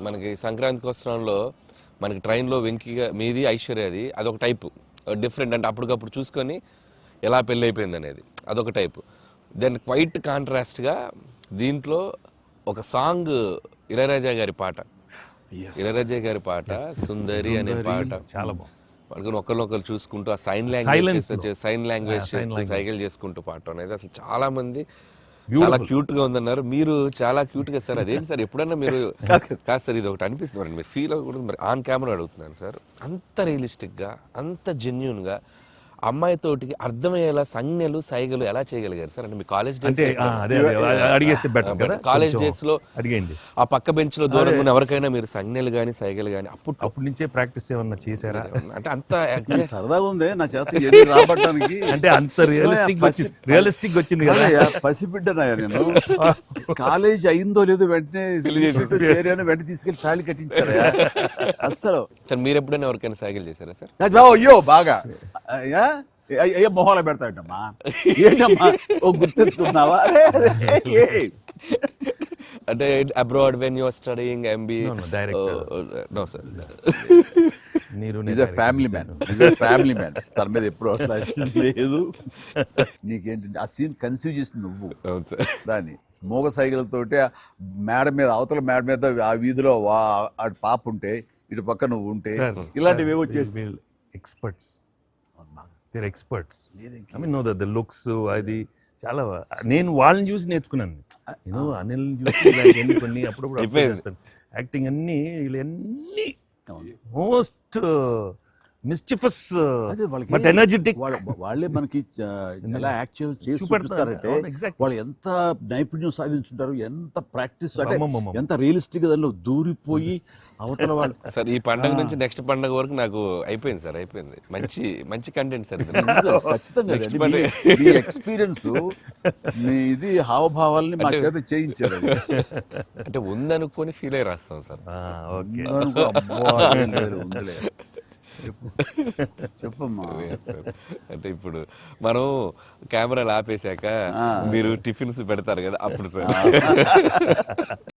మనకి సంక్రాంతికి వస్త్రంలో మనకి ట్రైన్లో వెంకిగా మీది ఐశ్వర్యది అదొక టైపు డిఫరెంట్, అంటే అప్పటికప్పుడు చూసుకొని ఎలా పెళ్ళి అయిపోయింది అనేది అదొక టైపు. దెన్ క్వైట్ కాంట్రాస్ట్గా దీంట్లో ఒక సాంగ్ ఇళయరాజా గారి పాట, ఇళయరాజా గారి పాట సుందరి అనే పాట చాలా బాగుంది. మనకు ఒకరినొకరు చూసుకుంటూ ఆ సైన్ లాంగ్వేజ్ చేస్తూ సైకిల్ చేసుకుంటూ పాడటం అనేది అసలు చాలా మంది చాలా క్యూట్ గా ఉందన్నారు. మీరు చాలా క్యూట్ గా సార్, అదేంటి సార్ ఎప్పుడన్నా మీరు కాదు సార్ ఇది ఒకటి అనిపిస్తుంది మీరు ఫీల్ అవ్వకూడదు, మరి ఆన్ కెమెరా అడుగుతున్నాను సార్, అంత రియలిస్టిక్ గా అంత జెన్యున్ గా అమ్మాయితోటికి అర్థమయ్యేలా సంజ్ఞలు సైగలు ఎలా చేయగలిగారు సార్? అంటే మీ కాలేజ్ డేస్ కాలేజ్ డేస్ లో అడిగండి, ఆ పక్క బెంచ్ లో దూరంగా ఉన్న ఎవరికైనా మీరు సంజ్ఞలు గానీ సైగలు గానీ అప్పటి నుంచే ప్రాక్టీస్ ఏమన్నా చేశారా? అంటే అంత సరదాగా ఉంది నా చేత ఎన్ని రాబట్టడానికి. అంటే అంత రియలిస్టిక్ వచ్చింది కదా. పసిబిడ్డనాయా నేను, కాలేజ్ అయిందో లేదో వెంటనే చేరాను, వెంటనే తీసుకెళ్లి తాళి కట్టించారా అస్సలు. సార్ మీరు ఎప్పుడైనా ఎవరికైనా సైకిల్ చేశారా సార్? అయ్యో బాగా అయ్యో మొహాలు పెడతాడమ్మా, ఏంటమ్మా ఓ గుర్తించుకుంటున్నావా? అంటే abroad when you are studying MBA? No sir, family man, family man. తన మీద ఎప్పుడు అట్లా లేదు. నీకేంటంటే ఆ సీన్ కన్సీవ్ చేసింది నువ్వు. దాన్ని మోగ సైకిల్తోటి మేడ మీద, అవతల మేడ మీద ఆ వీధిలో ఆ పాప ఉంటే, ఇటు పక్క నువ్వు ఉంటే, ఇలాంటివి ఏవో చేసి experts I mean know the looks అది చాలా. నేను వాళ్ళని చూసి నేర్చుకున్నాను. నేను అనిల్ చూసి కొన్ని అప్పుడప్పుడు యాక్టింగ్ అన్ని వీళ్ళన్నీ మోస్ట్ మిస్చిఫస్ బట్ ఎనర్జెటిక్. వాళ్ళే మనకి ఎలా యాక్ట్ చేసి చూపిస్తారంటే వాళ్ళు ఎంత నైపుణ్యం సాధించుంటారు, ఎంత ప్రాక్టీస్, అంటే ఎంత రియలిస్టిక్ గా దానిలో దూరిపోయి అవతల వాళ్ళు. సార్ ఈ పండుగ నుంచి నెక్స్ట్ పండుగ వరకు నాకు అయిపోయింది సార్, అయిపోయింది. మంచి మంచి కంటెంట్ సార్. ఖచ్చితంగా మీ ఎక్స్పీరియన్స్, మీ ఇది హావభావాలని మా చేత చేయించారు. అంటే ఉందనుకొని ఫీల్ అయ్యి రాస్తాం సార్. ఉందిలే చెప్పమ్మా. అంటే ఇప్పుడు మనం కెమెరాలు ఆపేశాక మీరు టిఫిన్స్ పెడతారు కదా, అప్పుడు సార్